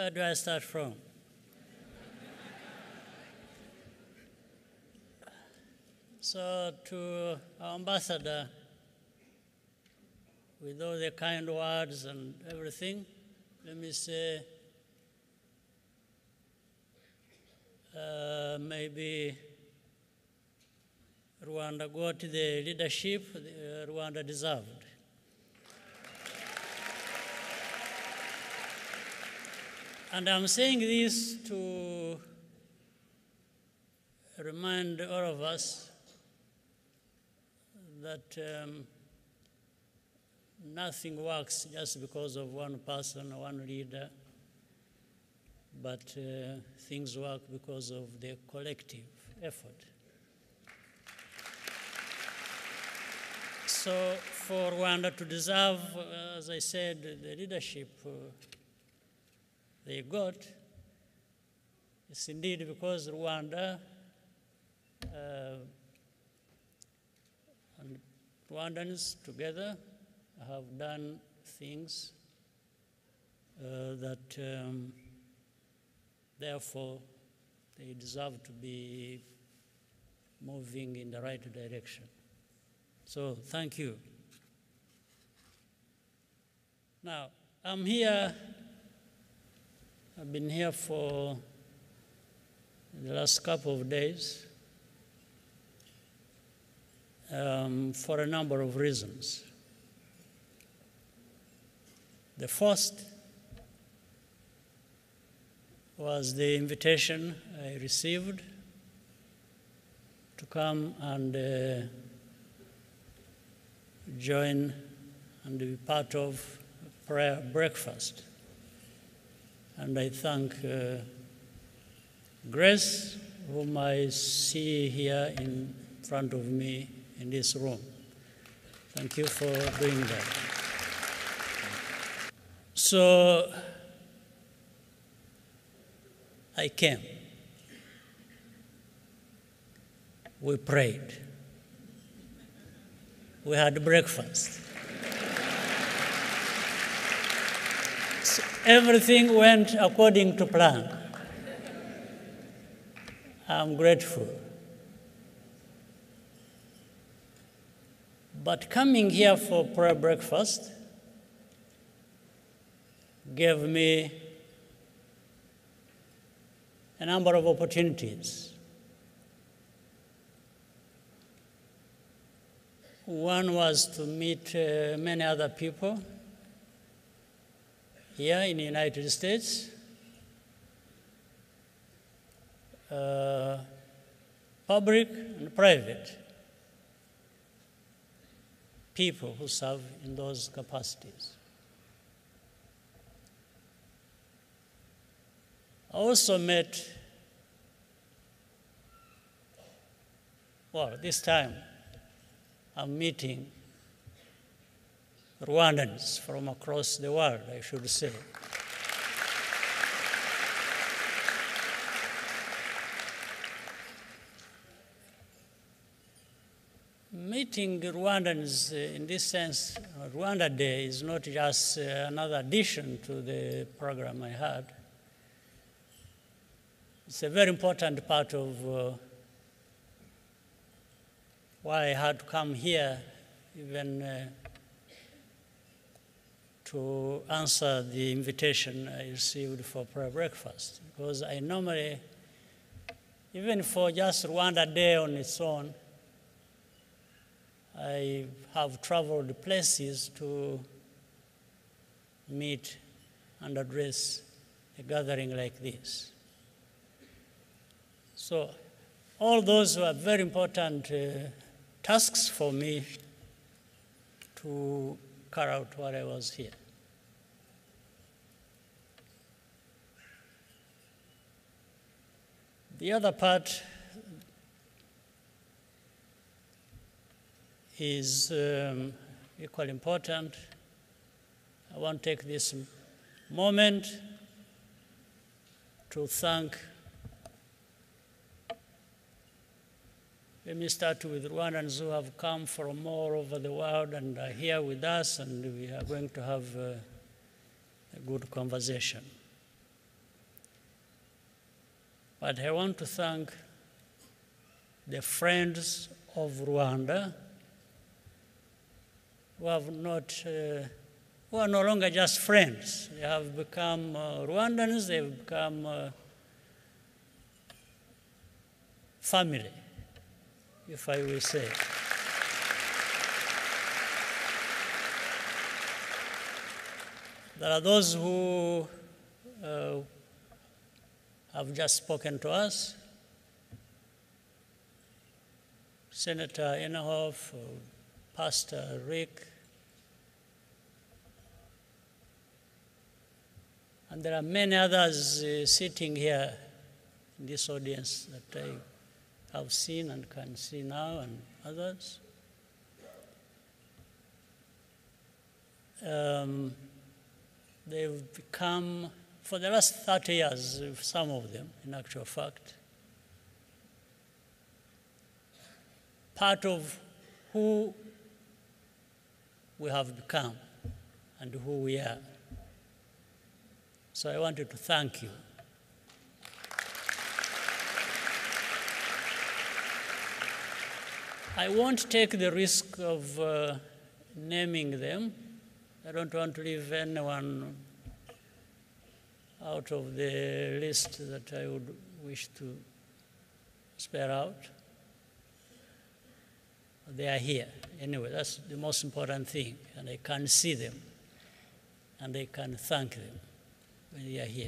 Where do I start from? So to our ambassador, with all the kind words and everything, let me say, maybe Rwanda got the leadership Rwanda deserved. And I'm saying this to remind all of us that nothing works just because of one person or one leader, but things work because of the collective effort. So for Rwanda to deserve, as I said, the leadership they got, it's indeed because Rwanda and Rwandans together have done things that therefore they deserve to be moving in the right direction. So thank you. Now, I'm here, I've been here for the last couple of days for a number of reasons. The first was the invitation I received to come and join and be part of prayer breakfast. And I thank Grace, whom I see here in front of me in this room. Thank you for doing that. So I came. We prayed. We had breakfast. So everything went according to plan. I'm grateful. But coming here for prayer breakfast gave me a number of opportunities. One was to meet many other people here in the United States, public and private people who serve in those capacities. I also met, well, this time I'm meeting Rwandans from across the world, I should say. Meeting Rwandans in this sense, Rwanda Day is not just another addition to the program I had. It's a very important part of why I had to come here, even to answer the invitation I received for prayer breakfast. Because I normally, even for just Rwanda Day on its own, I have traveled places to meet and address a gathering like this. So all those were very important tasks for me to carry out while I was here. The other part is equally important. I want to take this moment to thank, let me start with Rwandans who have come from all over the world and are here with us, and we are going to have a good conversation. But I want to thank the friends of Rwanda who have not, who are no longer just friends. They have become Rwandans, they've become family, if I will say. There are those who have just spoken to us. Senator Inhofe, Pastor Rick, and there are many others sitting here in this audience that I have seen and can see now, and others. They've become, for the last 30 years, some of them, in actual fact, part of who we have become and who we are. So I wanted to thank you. I won't take the risk of naming them. I don't want to leave anyone out of the list that I would wish to spare out. They are here. Anyway, that's the most important thing. And I can see them. And I can thank them when they are here.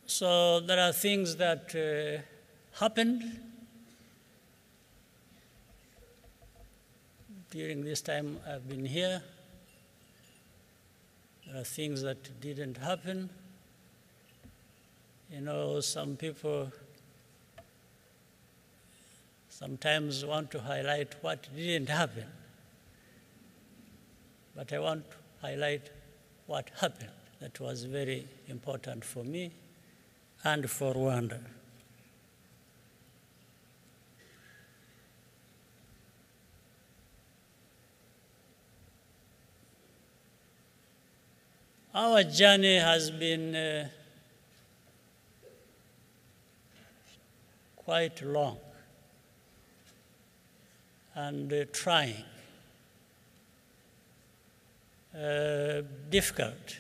So there are things that happened during this time I've been here. There are things that didn't happen. You know, some people sometimes want to highlight what didn't happen. But I want to highlight what happened. That was very important for me and for Rwanda. Our journey has been quite long and trying, difficult.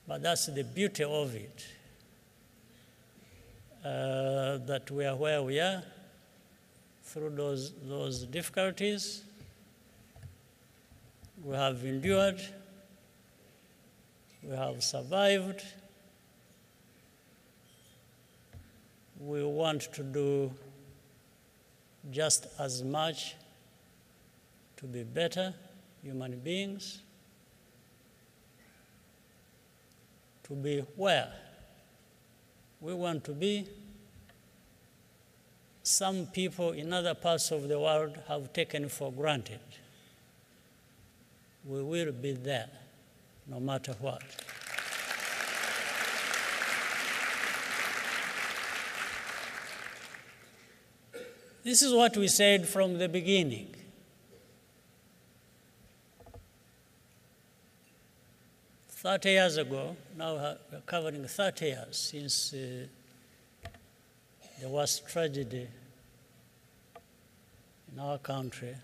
But that's the beauty of it, that we are where we are through those difficulties. We have endured, we have survived. We want to do just as much to be better human beings, to be where we want to be. Some people in other parts of the world have taken for granted. We will be there, no matter what. This is what we said from the beginning. "30 years ago, now we're covering 30 years since the worst tragedy in our country.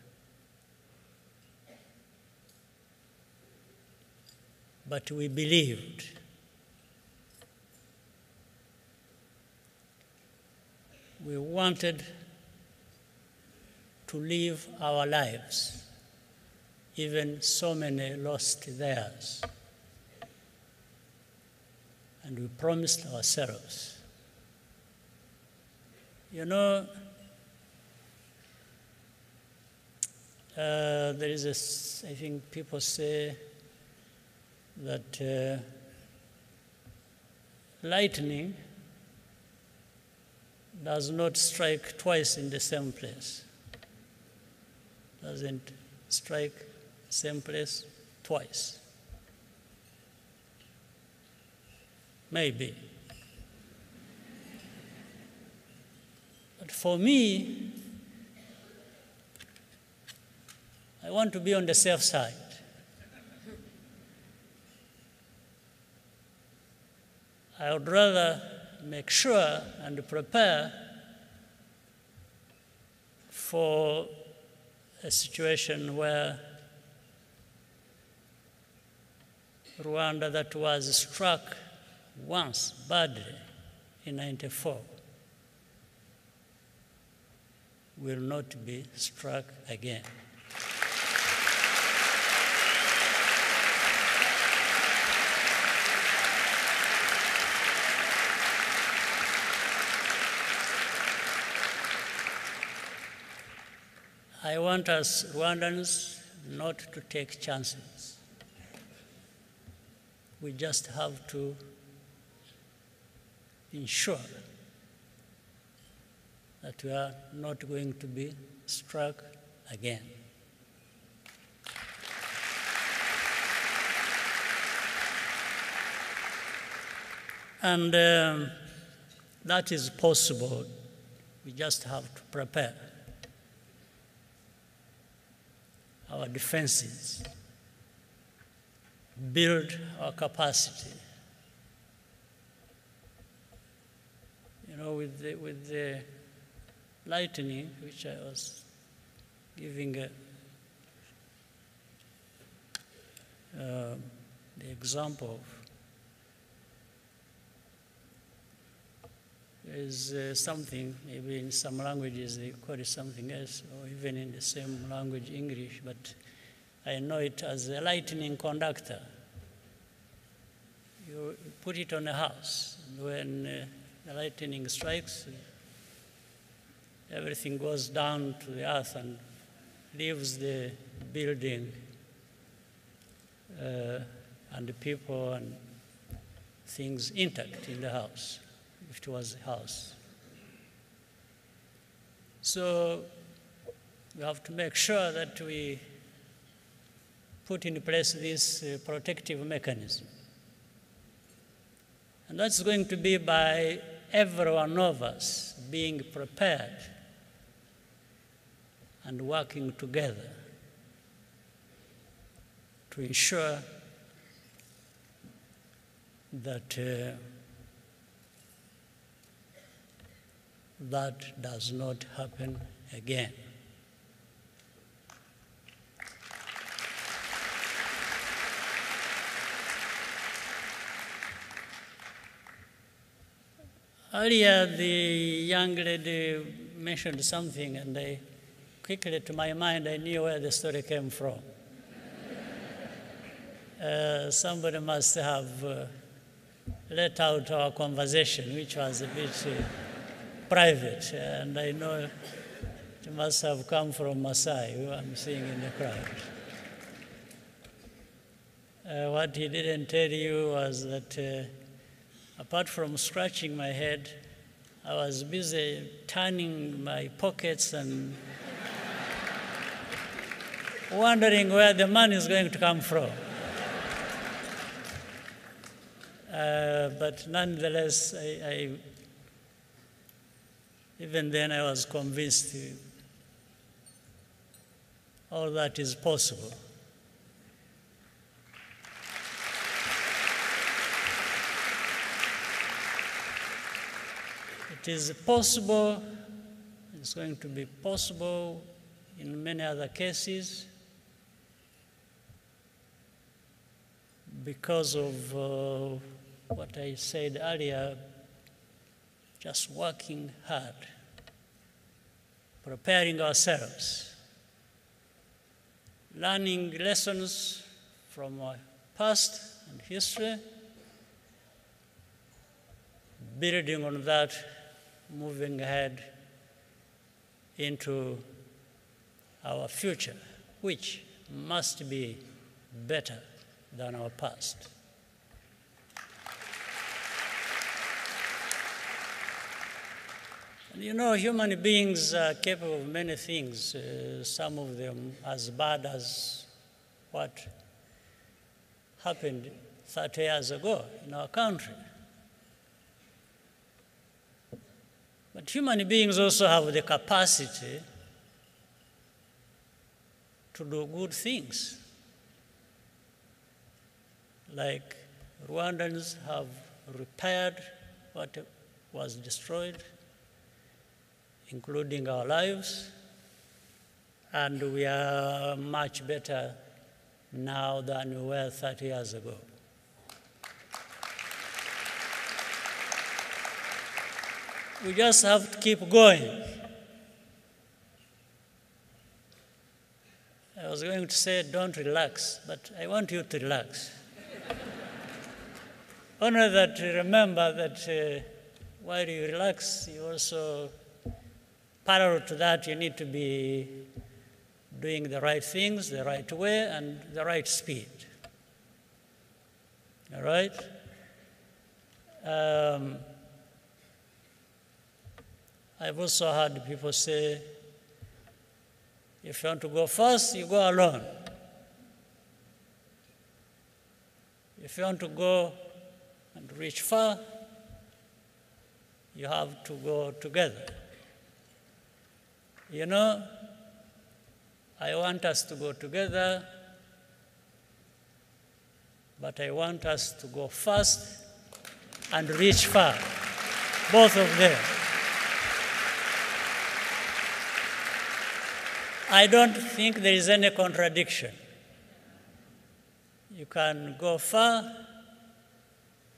But we believed. We wanted to live our lives, even so many lost theirs. And we promised ourselves. You know, there is I think people say that lightning does not strike twice in the same place. Doesn't strike the same place twice. Maybe. for me, I want to be on the safe side. I would rather make sure and prepare for a situation where Rwanda, that was struck once badly in 1994, will not be struck again. I want us Rwandans not to take chances. We just have to ensure that we are not going to be struck again. And that is possible. We just have to prepare our defenses, build our capacity. You know, with the lightning, which I was giving the example of, is something, maybe in some languages they call it something else, or even in the same language, English, but I know it as a lightning conductor. You put it on a house, and when the lightning strikes, everything goes down to the earth and leaves the building and the people and things intact in the house, if it was a house. So we have to make sure that we put in place this protective mechanism. And that's going to be by every one of us being prepared and working together to ensure that that does not happen again. Earlier, the young lady mentioned something, and I quickly, to my mind, I knew where the story came from. Somebody must have let out our conversation, which was a bit private, and I know it must have come from Masai, who I'm seeing in the crowd. What he didn't tell you was that apart from scratching my head, I was busy turning my pockets and wondering where the money is going to come from. But nonetheless, even then I was convinced all that is possible. It is possible, it's going to be possible in many other cases because of what I said earlier, just working hard, preparing ourselves, learning lessons from our past and history, building on that, moving ahead into our future, which must be better than our past. And you know, human beings are capable of many things, some of them as bad as what happened 30 years ago in our country. But human beings also have the capacity to do good things. Like Rwandans have repaired what was destroyed, including our lives, and we are much better now than we were 30 years ago. We just have to keep going. I was going to say don't relax, but I want you to relax. Only that remember that while you relax, you also, parallel to that, you need to be doing the right things, the right way, and the right speed. All right? I've also heard people say, if you want to go fast, you go alone. If you want to go and reach far, you have to go together. You know, I want us to go together, but I want us to go fast and reach far, both of them. I don't think there is any contradiction. You can go far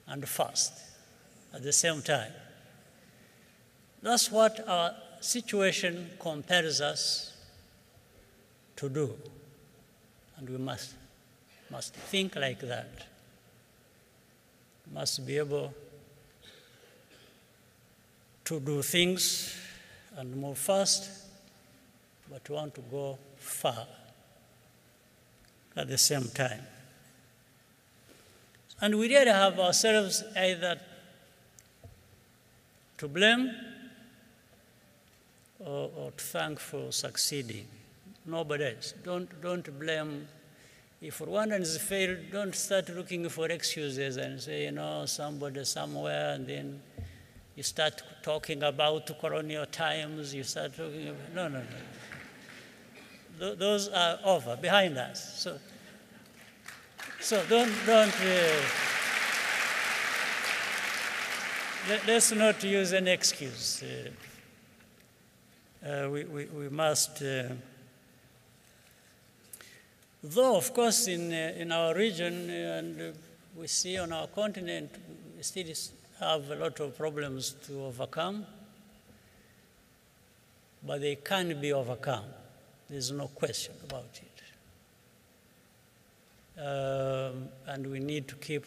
and fast at the same time. That's what our situation compels us to do, and we must think like that. We must be able to do things and move fast, but we want to go far at the same time. And we really have ourselves either to blame or to thank for succeeding. Nobody else. Don't blame. If Rwandans fail, don't start looking for excuses and say, you know, somebody somewhere, and then you start talking about colonial times, you start talking about, no. Those are over, behind us. So don't let's not use an excuse. We must, though of course in our region and we see on our continent, we still have a lot of problems to overcome, but they can be overcome. There's no question about it. And we need to keep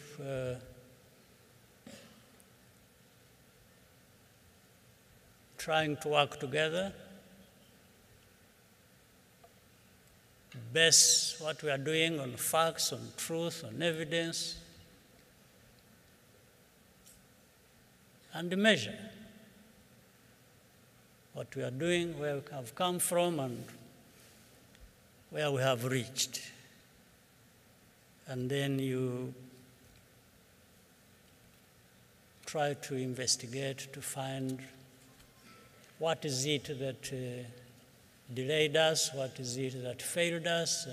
trying to work together, base what we are doing on facts, on truth, on evidence, and measure what we are doing, where we have come from, and where we have reached. And then you try to investigate to find what is it that delayed us, what is it that failed us,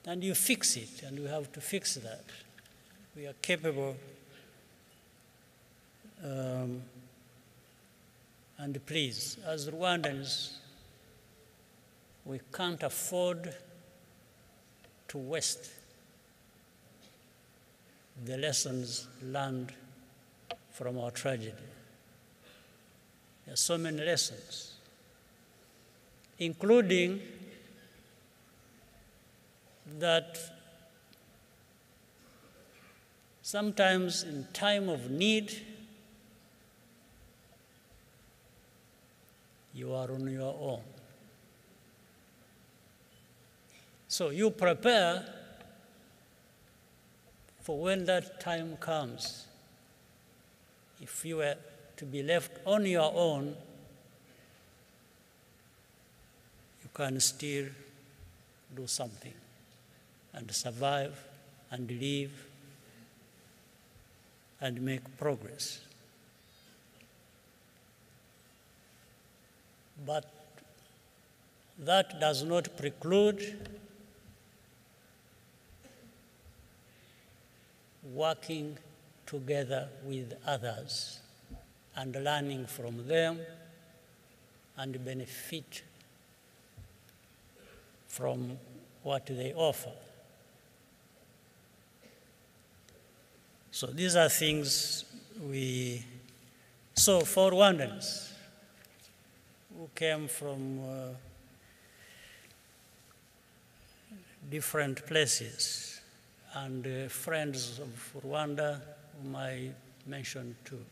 and you fix it, and we have to fix that. We are capable, and please, as Rwandans, we can't afford to waste the lessons learned from our tragedy. There are so many lessons, including that sometimes in time of need, you are on your own. So you prepare for when that time comes. If you were to be left on your own, you can still do something and survive and live and make progress. But that does not preclude working together with others and learning from them and benefit from what they offer. So these are things so for Rwandans who came from different places, and friends of Rwanda whom I mentioned too.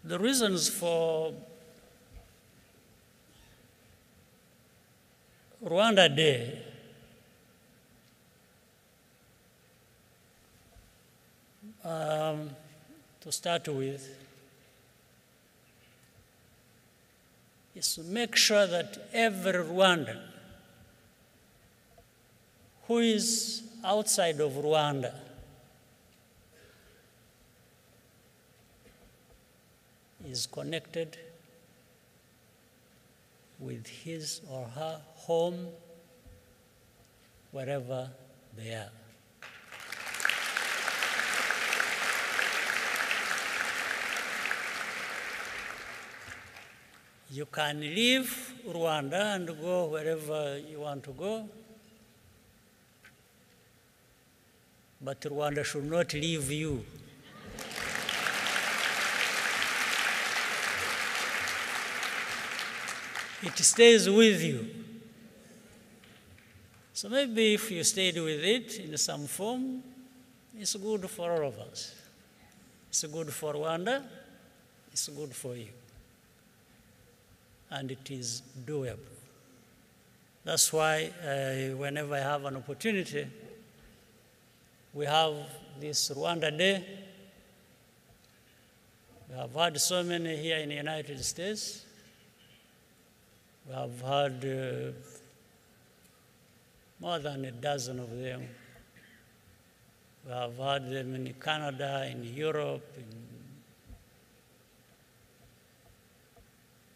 The reasons for Rwanda Day to start with is to make sure that every Rwandan who is outside of Rwanda is connected with his or her home wherever they are. You can leave Rwanda and go wherever you want to go, but Rwanda should not leave you. It stays with you. So maybe if you stayed with it in some form, it's good for all of us. It's good for Rwanda, it's good for you. And it is doable. That's why whenever I have an opportunity, we have this Rwanda Day. We have had so many here in the United States. We have had more than a dozen of them. We have had them in Canada, in Europe,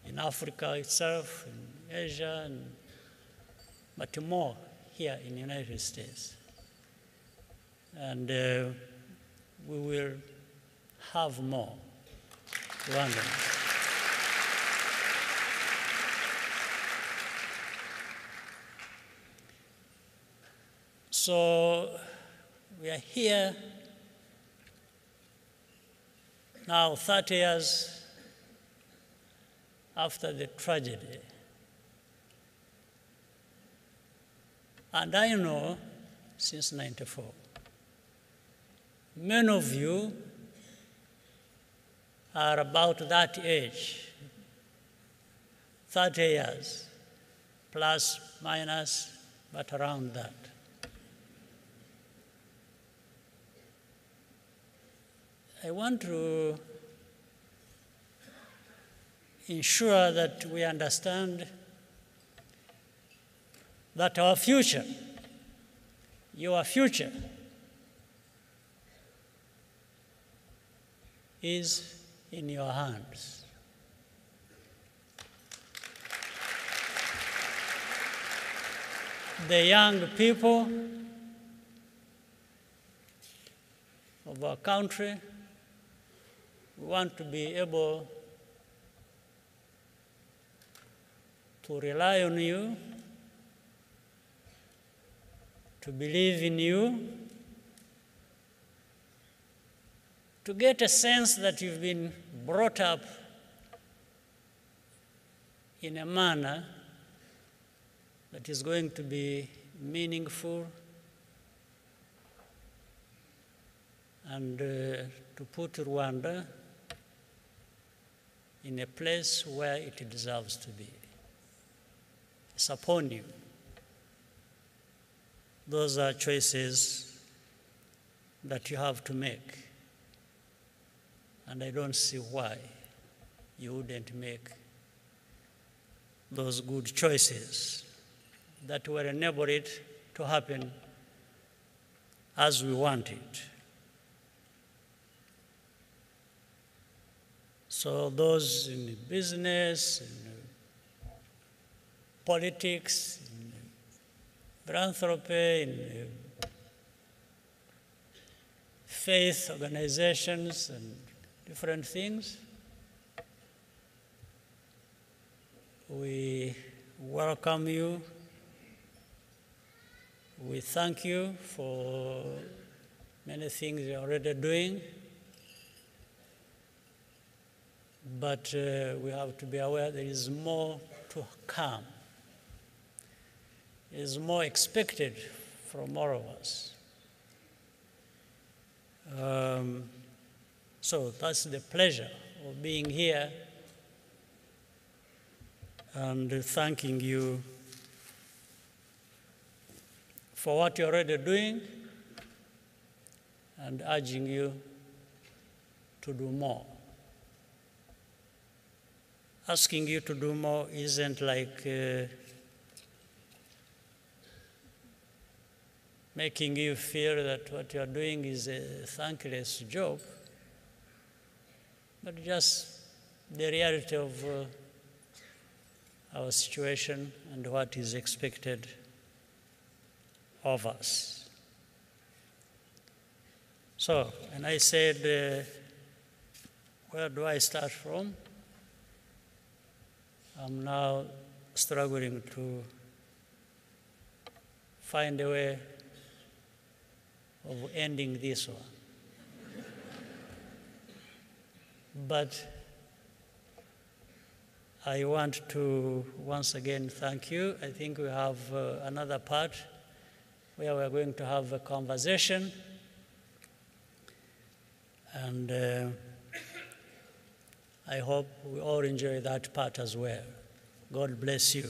in Africa itself, in Asia, but more here in the United States. And we will have more Rwandans. So we are here now 30 years after the tragedy. And I know since '94, many of you are about that age, 30 years, plus, minus, but around that. I want to ensure that we understand that our future, your future, is in your hands. The young people of our country, we want to be able to rely on you, to believe in you, to get a sense that you've been brought up in a manner that is going to be meaningful and to put Rwanda in a place where it deserves to be. It's upon you. Those are choices that you have to make. And I don't see why you wouldn't make those good choices that will enable it to happen as we want it. So those in business, in politics, in philanthropy, in faith organizations and different things, we welcome you. We thank you for many things you're already doing, but we have to be aware there is more to come. There is more expected from all of us. So that's the pleasure of being here and thanking you for what you're already doing and urging you to do more. Asking you to do more isn't like making you feel that what you're doing is a thankless job, but just the reality of our situation and what is expected of us. So, and I said, where do I start from? I'm now struggling to find a way of ending this one. But I want to once again thank you. I think we have another part where we're going to have a conversation. And I hope we all enjoy that part as well. God bless you.